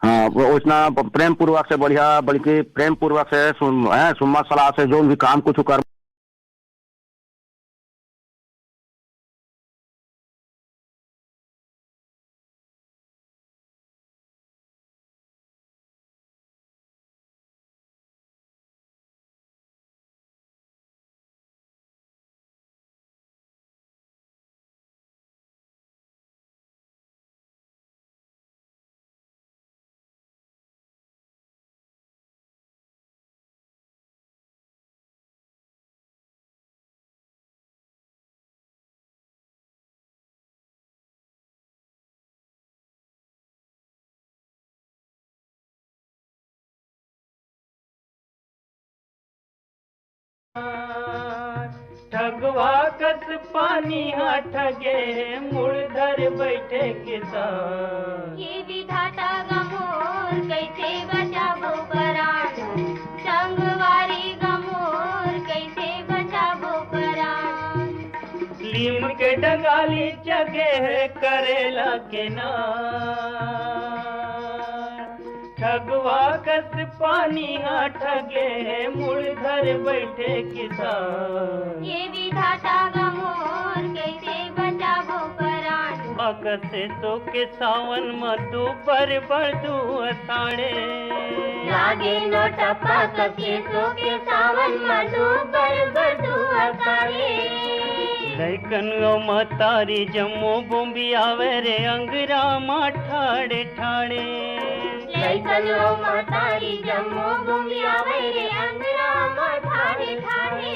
[SPEAKER 5] हाँ, उसना प्रेम पूर्वक से बढ़िया, बल्कि प्रेम पूर्वक से सुम्मा सलाह से जो भी काम कुछ कर
[SPEAKER 11] ठगवा कस पानी हाँ ठगे मुड़धर बैठे किसान।
[SPEAKER 7] ये विधाता गमोर कैसे बचाबो करान, संगवारी गमोर कैसे बचाबो करान।
[SPEAKER 11] लीम के डगाली जगे है करेला के नार, ठगवा कस पानी हाँ ठगे मुड़धर बैठे किसान।
[SPEAKER 7] ये विधाता गमोर कैसे बचाबो करान।
[SPEAKER 11] अकसे तो के सावन मधु पर बड़ू असाड़े,
[SPEAKER 7] लागे नो टपा कसे तो के सावन मधु पर बड़ू असाड़े।
[SPEAKER 11] लैकन मतारी जम्मो बुम्बी आवे रे अंगरा मा ठाड़े ठाड़े।
[SPEAKER 7] लैकन मतारी जम्मो बुम्बी आवे रे अंगरा मा ठाड़े ठाड़े।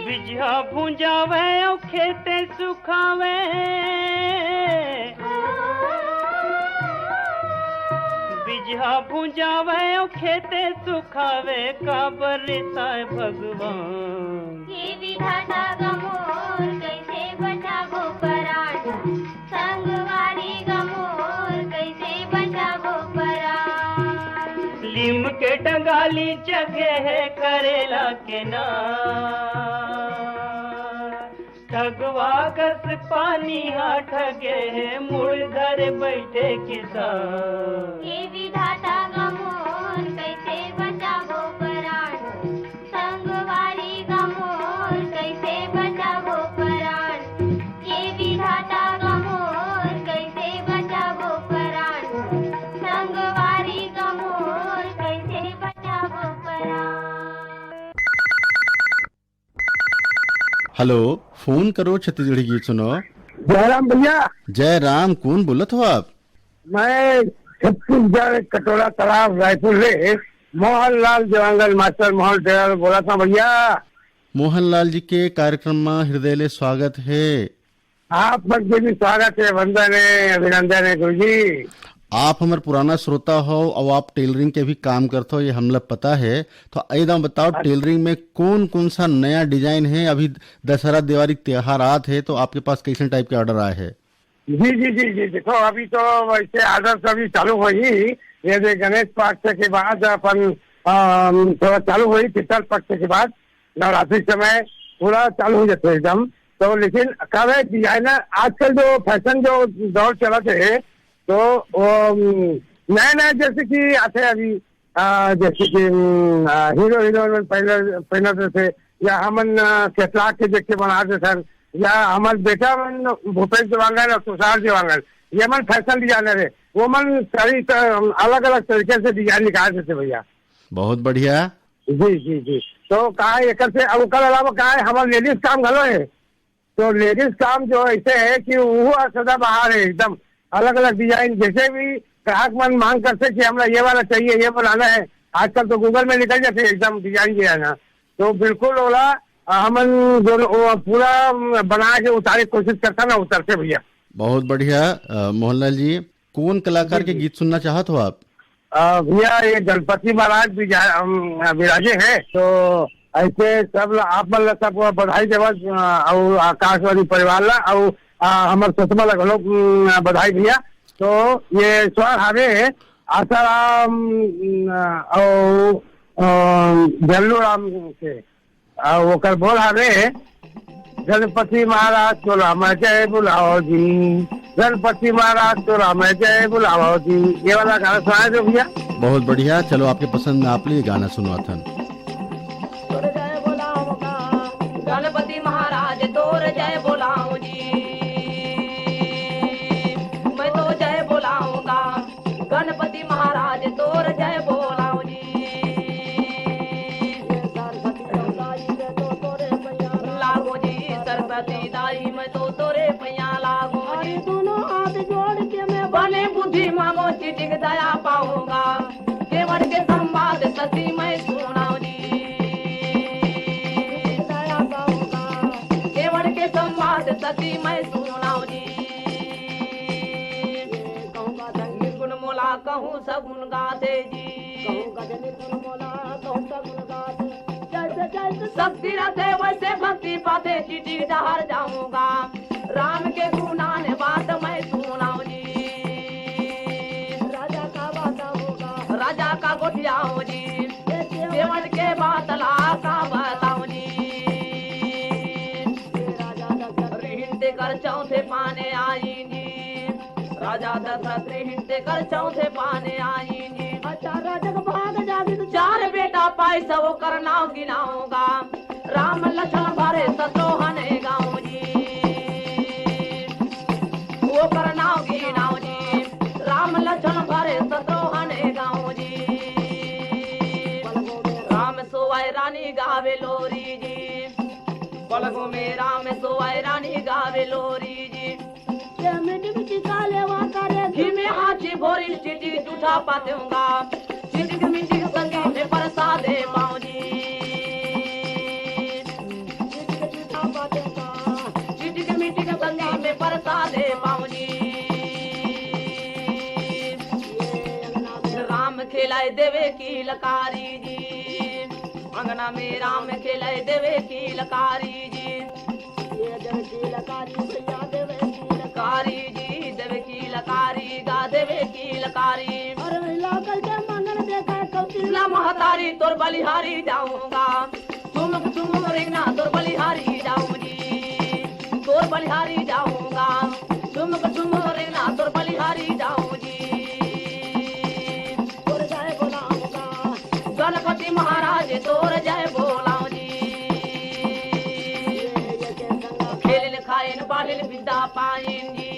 [SPEAKER 11] बिजहा भुंजावे और खेते सुखावे, बिजहा भुंजावे और खेते सुखावे काबर साए भगवान।
[SPEAKER 7] ये विधाता गमोर कैसे बचाबो करान,
[SPEAKER 11] खाली जगह करेला के ना ठगवा कस पानी हा ठगे है मुड़ घर बैठे किसान
[SPEAKER 7] हे विधाता गमोर कैसे बचावो प्राण संगवारी गमोर कैसे बचावो प्राण हे विधाता गमोर कैसे बचावो प्राण संगवारी गमोर कैसे बचावो प्राण।
[SPEAKER 2] हेलो, फोन करो छत्तीसगढ़ी गीत सुनो।
[SPEAKER 12] जयराम भैया।
[SPEAKER 2] जय राम, कौन बोलत हो आप?
[SPEAKER 12] मैं छत्तीसगढ़ कटोरा तालाब रायपुर से मोहनलाल देवांगल मास्टर मोहन डेरा बोला था भैया।
[SPEAKER 2] मोहनलाल जी के कार्यक्रम में हृदय ले स्वागत है।
[SPEAKER 12] आप पर भी स्वागत है, वंदन है, अभिनंदन है गुरु जी।
[SPEAKER 2] आप हमारे पुराना श्रोता हो और आप टेलरिंग के भी काम करते हो, ये हम लोग पता है। तो एकदम बताओ, टेलरिंग में कौन कौन सा नया डिजाइन है? अभी दशहरा दिवाली त्योहार आते हैं, तो आपके पास कैसे टाइप के ऑर्डर आए हैं?
[SPEAKER 12] जी जी जी जी देखो, अभी तो वैसे ऑर्डर सभी चालू हुई। ये गणेश पक्ष के बाद अपन थोड़ा चालू हुई, पितल पक्ष के बाद नवरात्रि समय पूरा चालू हो जाते एकदम। तो लेकिन कब है डिजाइनर आजकल जो फैशन जो दौर चला थे, तो नए नए जैसे कि आते अभी जैसे कि हीरो हीरोइन पहनते थे, या हमन केतला के देख के बनाते थे, या हमारे बेटा मन भूपेश देवांगन और तुषार देवांगन, ये मन फैशन डिजाइनर है, वो मन सारी अलग अलग तरीके से डिजाइन निकाल देते भैया।
[SPEAKER 2] बहुत बढ़िया।
[SPEAKER 12] जी जी जी। तो कहा एक से अब कल अलावा कहा है हमारे लेडीज काम घलो है। तो लेडीज काम जो ऐसे है कि वो सदा बाहर है, एकदम अलग अलग डिजाइन। जैसे भी ग्राहक मन मांग करते कि हमें ये वाला चाहिए, ये बनाना है, आजकल तो गूगल में निकल जाते एकदम डिजाइन जो है ना। तो बिल्कुल ओला हमन जो पूरा बना के उतारे कोशिश करता ना, उतरते भैया।
[SPEAKER 2] बहुत बढ़िया। मोहनलाल जी, कौन कलाकार के गीत सुनना चाहत हो आप?
[SPEAKER 12] भैया ये गणपति महाराज विराजे हैं, तो ऐसे सब आप मतलब सब बधाई देवत और आकाशवाणी परिवार ला और हमारे सतमा लगलो बधाई भैया। तो ये स्वर हवे आसाराम और जल्लू राम के वो कर बोल हवे, गणपति महाराज तो राम जय बुलाओ जी, गणपति महाराज तो राम जय बुलाओ जी, ये वाला गाना सुना दो भैया।
[SPEAKER 2] बहुत बढ़िया। चलो आपके पसंद में आप लिए गाना सुनवा था।
[SPEAKER 11] गणपति महाराज तोर जय बोलाऊं जी, मैं तो जय बोलाऊंगा। गणपति महाराज तोर जय बोलाऊं जी, लागो जी सरस्वती दाई मैं तो तोरे पैया लागो जी। दोनों हाथ जोड़ के मैं बने बुद्धि मांगो चिटिक दया पाऊंगा। केवट के संवाद सती मैं सुनाऊं जी, संवाद सती मैं सुनाऊं जी। निर्गुण मोला कहूँ सगुन गाते जी, शक्ति रहते वैसे भक्ति पाते, चिटी डहर जाऊंगा। राम के गुणान बात मैं सुनाऊं जी, राजा का बताऊंगा, राजा का गोठियाऊं जी, केवट के बातला का बताऊं जी। कर चौथे पाने आई जी, राजा दशरथ हिंदे कर चौथे पाने आई जी। अच्छा राजक भाग जागी, चार बेटा पाई सब करना गिनाऊंगा। राम लक्ष्मण भरे शत्रुघ्न गाऊं जी, वो करना गिनाऊं जी। राम लक्ष्मण भरे शत्रुघ्न गाऊं जी। राम सोवाय रानी गावे लोरी जी, पलकों में राम सोवाय रानी गावे लोरी जी। घी हाथी भोरी चिटी जूठा पातूंगा, चिटिक मिटिक संगी में प्रसादे पाऊं जी। चिटिक मिटिक संगी में प्रसादे पाऊं जी। राम खिलाए देवे की लकारी जी, अंगना में राम खेले देवे की लकारी जी। ये देवे की लकारी भैया, देवे की लकारी जी, देवे की लकारी गा देवे की लकारी। अरे लागल के मंगल देखा कौशल्या महतारी आई तोर बलिहारी जाऊंगा ठुमक ठुमक रेंगना तोर बलिहारी जाऊं जी तोर बलिहारी जाऊंगा ठुमक ठुमक रेंगना तोर बलिहारी जाऊं जी तोर जय बोलाऊंगा गणपति महाराज तोर जय बोलाऊं जी खेलन खायन बालिन विद्या पाइन जी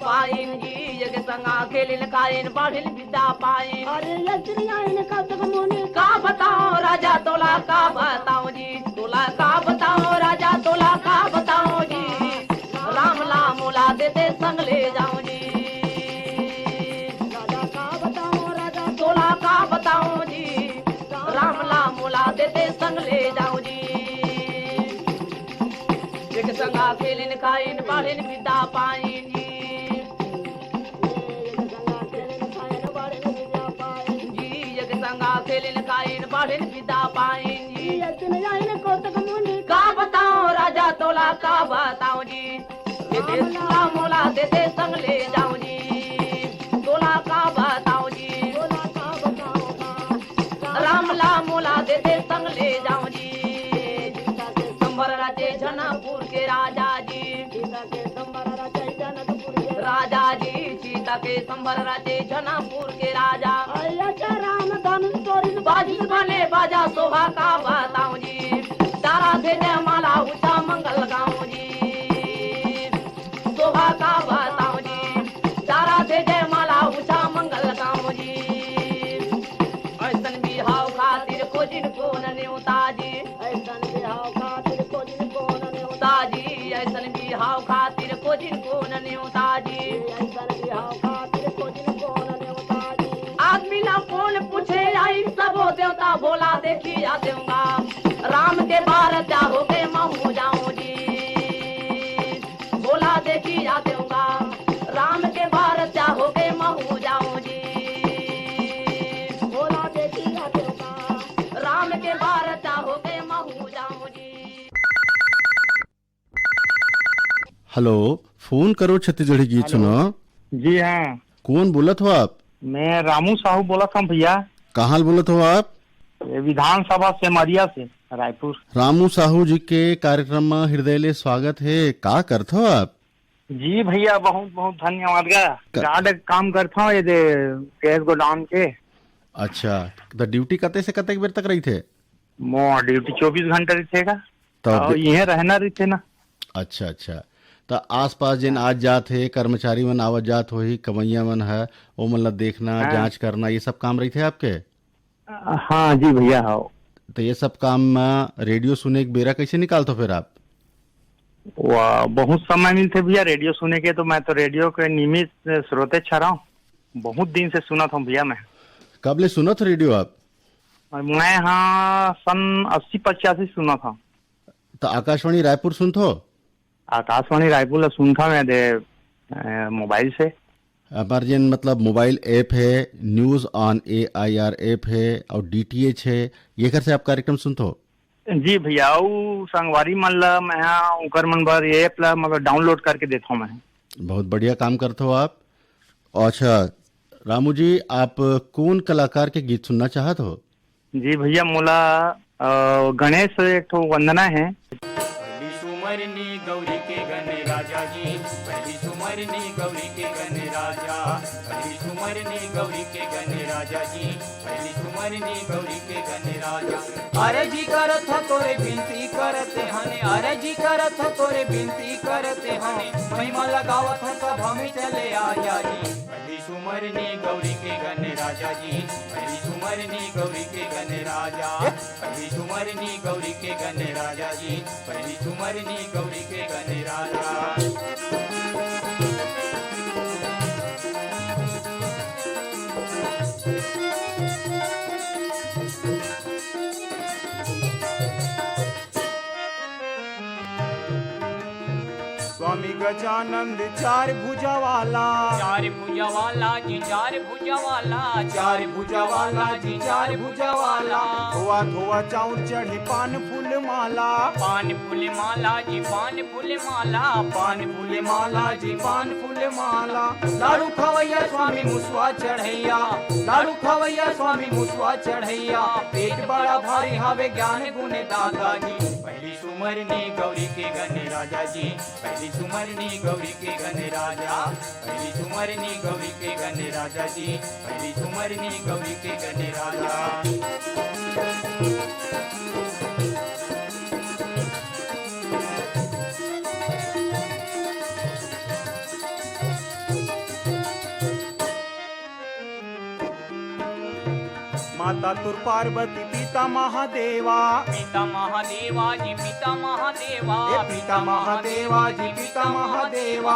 [SPEAKER 11] पाइन जी यज्ञ संगा खेलिन कायन बाढ़िन विद्या पाइन अरे यज्ञ का तक मोने का बताओ राजा तोला का बताओ जी तोला का बताओ राजा तोला का बताओ जी राम लाम मोला देते संग ले जाऊं जी राजा का बताओ राजा तोला का बताओ जी राम लाम मोला देते संग ले जाऊं जी एक संगा खेलिन कायन बाढ़िन विद्या पाइन जी संगा खेलिन कायन बाढ़िन विद्या पाइन जी का बताओ राजा तोला का बताओ जी देते मोला देते संग ले जाऊं जी तोला का बताओ जी राम ला मोला देते संग ले जाऊं जी संबर राजे जनकपुर के राजा जी राजा जी सीता के संबर राजे जनकपुर के राजा बाजी बने बाजा शोभा का बताऊं जी तारा से माला उषा मंगल गाऊं जी शोभा का बताऊं जी तारा से माला उषा मंगल गाऊं जी ऐसन बिहाव खातिर खोजिन को न्योता जी ऐसन बिहाव खातिर खोजिन को न्योता जी ऐसन बिहाव खातिर खोजिन को न्योता जी ऐसन बिहाव खातिर खोजिन को न्योता जी आदमी ना कौन पूछे आई सबो देवता बोला देखी आ दूंगा राम के बार चाहो के महू जाऊं जी बोला देखी आ दूंगा राम के बार चाहो के महू जाऊं जी बोला देखी आ दूंगा राम के बार चाहो के महू जाऊं जी।
[SPEAKER 2] हेलो, फोन करो छत्तीसगढ़ी गीत सुनो।
[SPEAKER 5] जी हाँ,
[SPEAKER 2] कौन बोलत हो आप?
[SPEAKER 5] मैं रामू साहू बोला था भैया।
[SPEAKER 2] कहाँ बोलत हो आप?
[SPEAKER 5] विधानसभा सेमरिया से, रायपुर।
[SPEAKER 2] रामू साहू जी के कार्यक्रम में हृदय ले स्वागत है। का करते हो आप?
[SPEAKER 5] जी भैया, बहुत बहुत धन्यवाद गा काम करता हूँ ये गैस गोडाउन के।
[SPEAKER 2] अच्छा, तो ड्यूटी कते से कते बेर तक रही थे?
[SPEAKER 5] मो ड्यूटी 24 घंटे रही
[SPEAKER 2] तो
[SPEAKER 5] यही रहना रही थे ना।
[SPEAKER 2] अच्छा अच्छा, तो आसपास जिन आज जात है कर्मचारी मन आवत जात हो ही कमैया मन है वो मतलब देखना जांच करना ये सब काम रही थे आपके?
[SPEAKER 5] हाँ जी भैया। हाँ,
[SPEAKER 2] तो ये सब काम में रेडियो सुने के बेरा कैसे निकालते फिर आप?
[SPEAKER 5] वाह, बहुत समय मिलते भैया रेडियो सुने के। तो मैं तो रेडियो के नियमित श्रोते छा रहा हूँ, बहुत दिन से सुना था भैया मैं।
[SPEAKER 2] कब ले सुना था रेडियो आप?
[SPEAKER 5] मैं हाँ सन 80-85 सुना था।
[SPEAKER 2] तो आकाशवाणी रायपुर सुनते?
[SPEAKER 5] आकाशवाणी रायपुर सुनता मैं मोबाइल से।
[SPEAKER 2] हमारे जिन मतलब मोबाइल ऐप है, न्यूज ऑन AIR ऐप है और DTH है, ये घर से आप कार्यक्रम सुनते हो?
[SPEAKER 5] जी भैया, वो संगवारी मन ला मैं उकर मन बर ये ऐप ला मतलब डाउनलोड करके देता हूँ मैं।
[SPEAKER 2] बहुत बढ़िया काम करते हो आप। अच्छा रामू जी, आप कौन कलाकार के गीत सुनना चाहते हो?
[SPEAKER 5] जी भैया, मोला गणेश एक ठो वंदना है।
[SPEAKER 6] सुमरनी गौरी के गण राजा जी, पहली सुमरनी गौरी के गण राजा, पहली सुमरनी गौरी के गण राजा जी, पहली सुमरनी गौरी के गण राजा। अरे जी करत हो तोरे बिनती करते हने, अरे जी करत हो तोरे बिनती करते हने, महिमा लगावत हो सब हम चले आजा जी। पहली सुमरनी गौरी के गण राजा जी, पहली सुमरनी गौरी के गण राजा, पहली सुमरनी गौरी के गण राजा जी, पहली सुमरनी गौरी के गण राजा।
[SPEAKER 13] स्वामी गजानंद चार भुजा वाला,
[SPEAKER 4] चार भुजा वाला जी चार भुजा वाला,
[SPEAKER 13] चार भुजा वाला जी चार भुजा वाला। धोआ धोआ चाउर चढ़े पान फूल माला,
[SPEAKER 4] पान फूल माला जी पान फूल माला,
[SPEAKER 13] पान फूल माला जी पान फूल माला। लाडू खवैया स्वामी मुसवा चढ़ैया, लाडू खवैया स्वामी मुसवा चढ़ैया। पेट बड़ा भारी हवे ज्ञान गुण दाता जी, पहली सुमरनी गौरी के गण राजा जी, पहली सुमरनी गौरी के गण राजा, पहली सुमरनी गौरी के गण राजा जी, पहली सुमरनी गौरी के गण राजा। माता तुर पार्वती पिता महादेवा,
[SPEAKER 4] पिता महादेवा जी पिता महादेवा,
[SPEAKER 13] पिता महादेवा जी पिता महादेवा।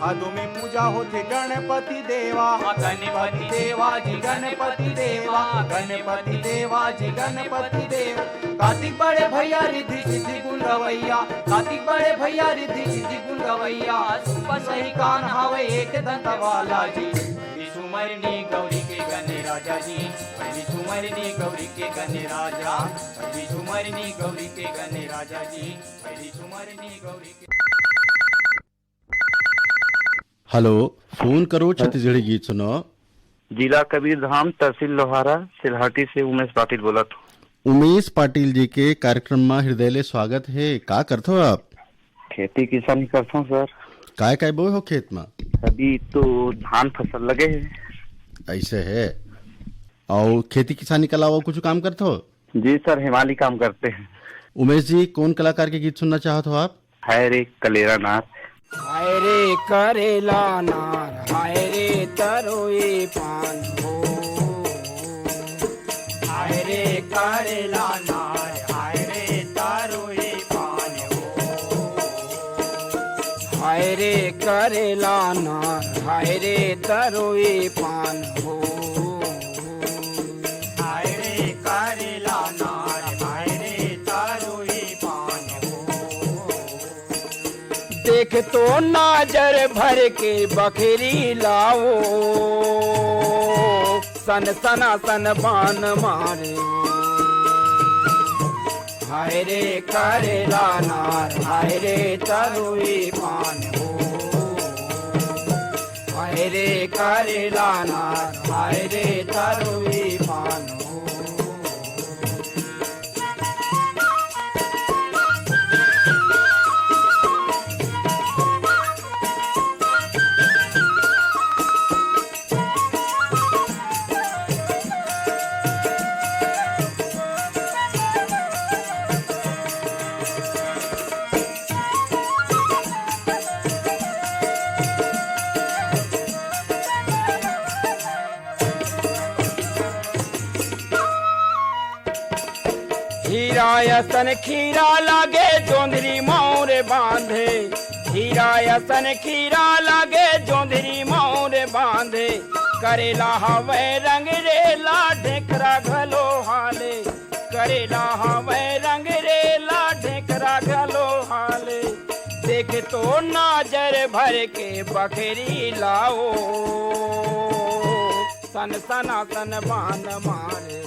[SPEAKER 13] आदो में पूजा होते गणपति देवा,
[SPEAKER 4] गणपति
[SPEAKER 13] देवा जी गणपति देवा, गणपति देवा जी गणपति देव। कार्तिक बड़े भैया रिद्धि सिद्धि गुण गवैया, कार्तिक बड़े भैया रिद्धि सिद्धि गुण गवैया। सुपर सही कान हावे एक दंत वाला जी, पहली सुमरनी गौरी के गण राजा जी, पहली सुमरनी गौरी के गण राजा, पहली सुमरनी गौरी के गण राजा जी, पहली सुमरनी गौरी के।
[SPEAKER 2] हेलो, फोन करो छत्तीसगढ़ी गीत सुनो।
[SPEAKER 5] जिला कबीरधाम, तहसील लोहारा, सिलहाटी से उमेश पाटिल बोला था।
[SPEAKER 2] उमेश पाटिल जी के कार्यक्रम में हृदय स्वागत है। का करते हो आप?
[SPEAKER 5] खेती किसानी करता हूँ सर।
[SPEAKER 2] काय काय बोए हो खेत में?
[SPEAKER 5] अभी तो धान फसल लगे है।
[SPEAKER 2] ऐसे है। और खेती किसानी के अलावा कुछ काम करते हो?
[SPEAKER 5] जी सर, हिमालय काम करते हैं।
[SPEAKER 2] उमेश जी, कौन कलाकार के गीत सुनना चाहते हो आप?
[SPEAKER 5] हाय रे कलेरा नाथ,
[SPEAKER 11] हाय रे करेला नार, हाय रे तरोए पान हो, हाय रे करेला नार, हाय रे तरोए पान हो, हाय रे करेला नार, हाय रे तरोए पान हो, हाय रे करेला नार, हाय रे तरोए पान हो। देख तो नाजर भर के बकरी लाओ, सन सना सन बान मारे। हाय रे करेला नार, हाय रे तरोए पान हो, हाय रे करेला नार, हाय रे तरोए पान हो। हीरायसन खीरा लागे जोंधरी मोरे बांधे, हीरायसन खीरा लागे जोंधरी मोरे बांधे। करेला हवे रंग रेला ढेकरा घलो हाले, करेला हवे रंग रेला ढेकरा घलो हाले। देख तो नाजर भर के बकरी लाओ, सन सना सन बान मारे।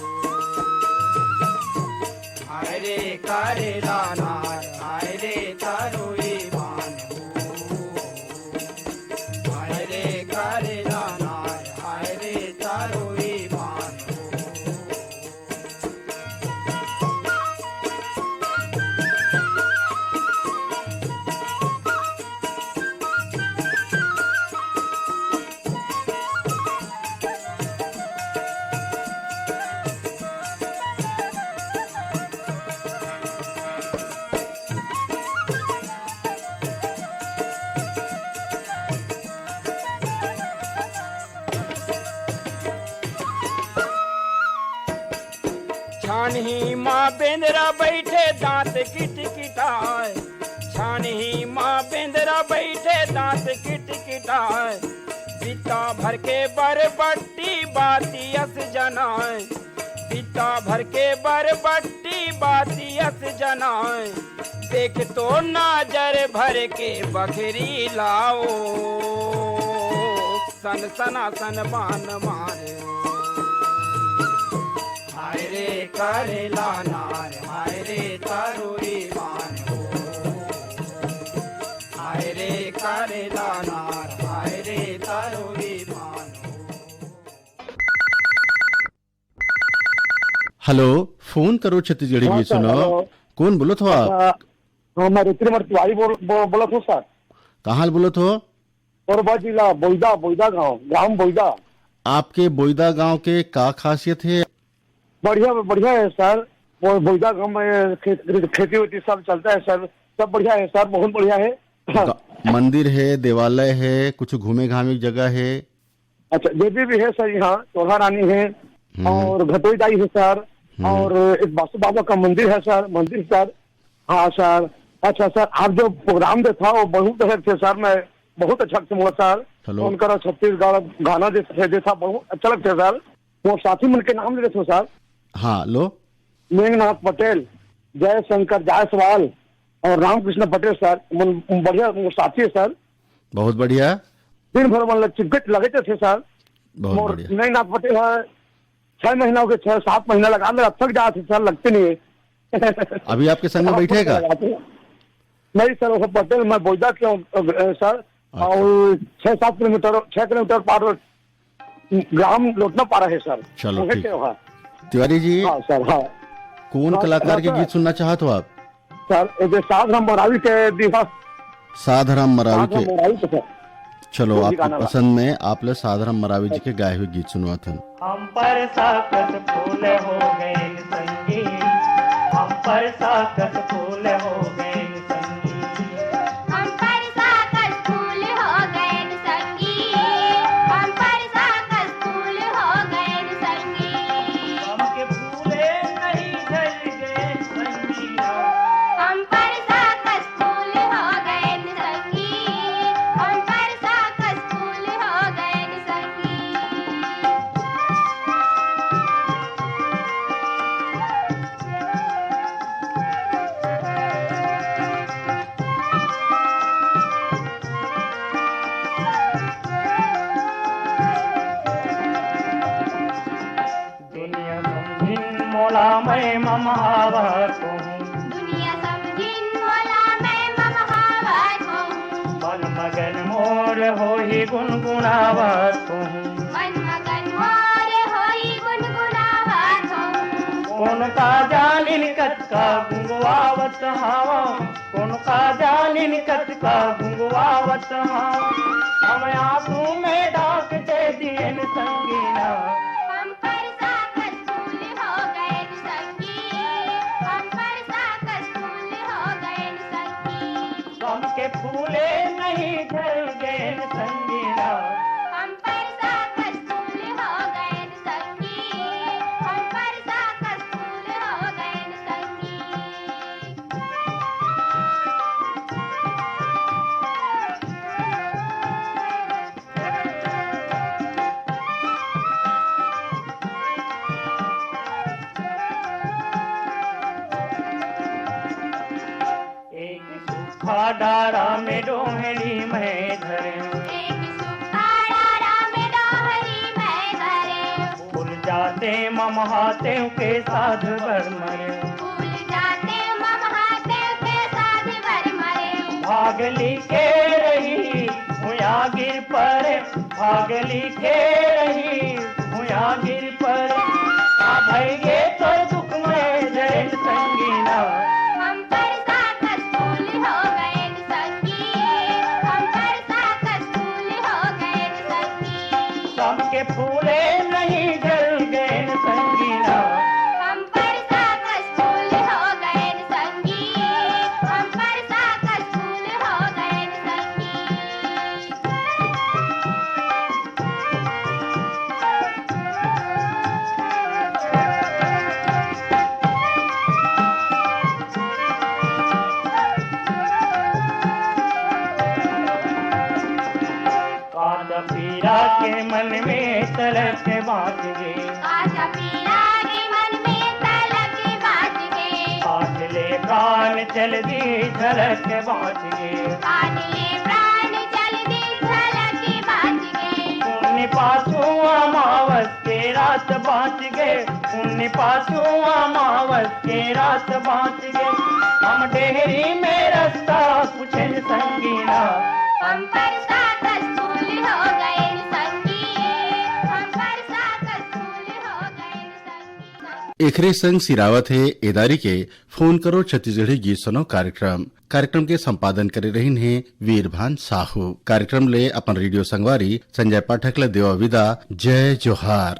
[SPEAKER 11] हाय रे करेला नार, हाय रे तरोए पान हो, हाय रे करेला नार, हाय रे तरोए पान हो। छानही माँ बेंदरा बैठे दांत किट किटाए, छानही माँ बेंदरा बैठे दांत किट किटाए। बिता भर के बरबट्टी बातियस जनाए, बिता भर के बरबट्टी बातियस जनाए।
[SPEAKER 14] देख तो नजर भर के बखरी लाओ, सन सना सन बान मारे। हाय रे करेला नार, हाय रे तरोई मान हो, हाय रे करेला नार, हाय रे तरोई मान हो।
[SPEAKER 2] हेलो, फोन करो छत्तीसगढ़ी गीत सुनो। कौन बोलो थो आप?
[SPEAKER 12] मैं रुद्र तिवारी बोला था सर।
[SPEAKER 2] कहाँ बोलो थो?
[SPEAKER 12] कोरबा जिला बोईदा, बोईदा गांव, ग्राम बोईदा।
[SPEAKER 2] आपके बोईदा गांव के का खासियत है?
[SPEAKER 12] बढ़िया बढ़िया है सर। वो बोईदा गांव में खेती वेती सब चलता है सर, सब बढ़िया है सर, बहुत बढ़िया है।
[SPEAKER 2] मंदिर है, देवालय है, कुछ घूमे घामे की जगह है?
[SPEAKER 12] अच्छा, देवी भी है सर, यहाँ चोला रानी है और घटोई दाई है सर, और एक बासु बाबा का मंदिर है सर, मंदिर सर। हाँ सर। अच्छा सर, आप जो प्रोग्राम दे था वो बहुत अच्छा थे सर, मैं बहुत अच्छा से हुआ सर। फोन करो छत्तीसगढ़ गाना दे था, बहुत अच्छा लगता है सर। वो साथी मन के नाम ले थे सर।
[SPEAKER 2] हाँ लो।
[SPEAKER 12] मेघनाथ पटेल, जय शंकर जायसवाल और रामकृष्ण पटेल सर, बढ़िया वो साथी है सर।
[SPEAKER 2] बहुत बढ़िया।
[SPEAKER 12] दिन भर मतलब चिपकट लगे थे सर।
[SPEAKER 2] बहुत बढ़िया।
[SPEAKER 12] मेघनाथ पटेल है, 6 महीना हो गए, 6-7 महीना लगा थक जाते सर, लगते नहीं है।
[SPEAKER 2] अभी आपके संग में बैठेगा?
[SPEAKER 12] नहीं सर, वो पटेल मैं बोईदा के सर, और 6-7 किलोमीटर 6 किलोमीटर पार ग्राम लौटना पा रहे सर।
[SPEAKER 2] चलो ठीक। तिवारी जी।
[SPEAKER 12] हाँ सर। हाँ,
[SPEAKER 2] कौन कलाकार के गीत सुनना चाहते हो आप?
[SPEAKER 12] सर साधराम मरावी के दिवस।
[SPEAKER 2] साधराम मरावी के?
[SPEAKER 12] सर
[SPEAKER 2] चलो आपकी पसंद में आप लोग साधराम मरावी जी के गाए हुए गीत सुनवा था।
[SPEAKER 15] हम पर साकत फूल हो गए संगी, हम पर साकत फूल हो गए संगी,
[SPEAKER 7] हम पर साकत फूल हो गए संगी, हम पर साकत फूल हो गए संगी,
[SPEAKER 15] हम के फूले नहीं झल गए संगी,
[SPEAKER 7] हम पर साकत फूल हो गए संगी, हम पर साकत फूल हो गए संगी।
[SPEAKER 15] दुनिया समझिन मोला मैं ममहावत हूँ,
[SPEAKER 7] दुनिया समझिन मोला मैं ममहावत हूँ,
[SPEAKER 15] मन मगन मोर हो ही गुनगुनावत हूँ,
[SPEAKER 7] मन मगन मोर होई गुनगुनावत हूँ,
[SPEAKER 15] कौन का जानिन कत का गुंगवावत हावा, कौन का जानिन कत का गुंगवावत हावा, हम आंसू में डाक दे दियन संगीना,
[SPEAKER 7] हम पर साकत फूल हो गए संगी, हम पर साकत फूल हो गए संगी,
[SPEAKER 15] हम के फूले नहीं झल गए संगीना,
[SPEAKER 7] हम पर साकत फूल हो गए संगी, हम पर साकत फूल हो गए संगी।
[SPEAKER 15] एक सूखा डारा में डोहरी में धरे,
[SPEAKER 7] एक सूखा डारा में डोहरी में धरे,
[SPEAKER 15] भूल जाते ममहाते के साध भर मरे,
[SPEAKER 7] भूल जाते ममहाते के साथ भर मरे,
[SPEAKER 15] भागली के रही हुआ गिर पर, भागली के रही हुआ गिर पर, आ भैगे तो दुख में जैन संगीना,
[SPEAKER 7] हम पर साकत फूल हो गए संगी, हम पर साकत फूल हो गए संगी,
[SPEAKER 15] सबके फूले नहीं जल गए संगीना,
[SPEAKER 7] हम पर साकत फूल हो गए संगी, हम पर साकत फूल हो गए संगी।
[SPEAKER 15] काद पीरा के मन में तलक बात गे,
[SPEAKER 7] आजा पीरा के मन में तलक बाज गए,
[SPEAKER 15] काट ले कान प्राण चल दी झलक के बाँच गे
[SPEAKER 7] काटले प्राण चल दी झलक के बाँच गे
[SPEAKER 15] पुण्य पासु अमावस के रात बाँच गे पुण्य पासु अमावस के रात बाँच गे हम डेहरी में रास्ता पूछे संगीना
[SPEAKER 7] हम पर साकस फूल हो गए संगी हम पर साकस फूल हो गए संगी
[SPEAKER 2] एकरे संग सिरावत है एदारी के फोन करो छत्तीसगढ़ी गीत सुनो कार्यक्रम के संपादन करे रही है वीरभान साहू। कार्यक्रम ले अपन रेडियो संगवारी संजय पाठक ले देवा विदा। जय जोहार।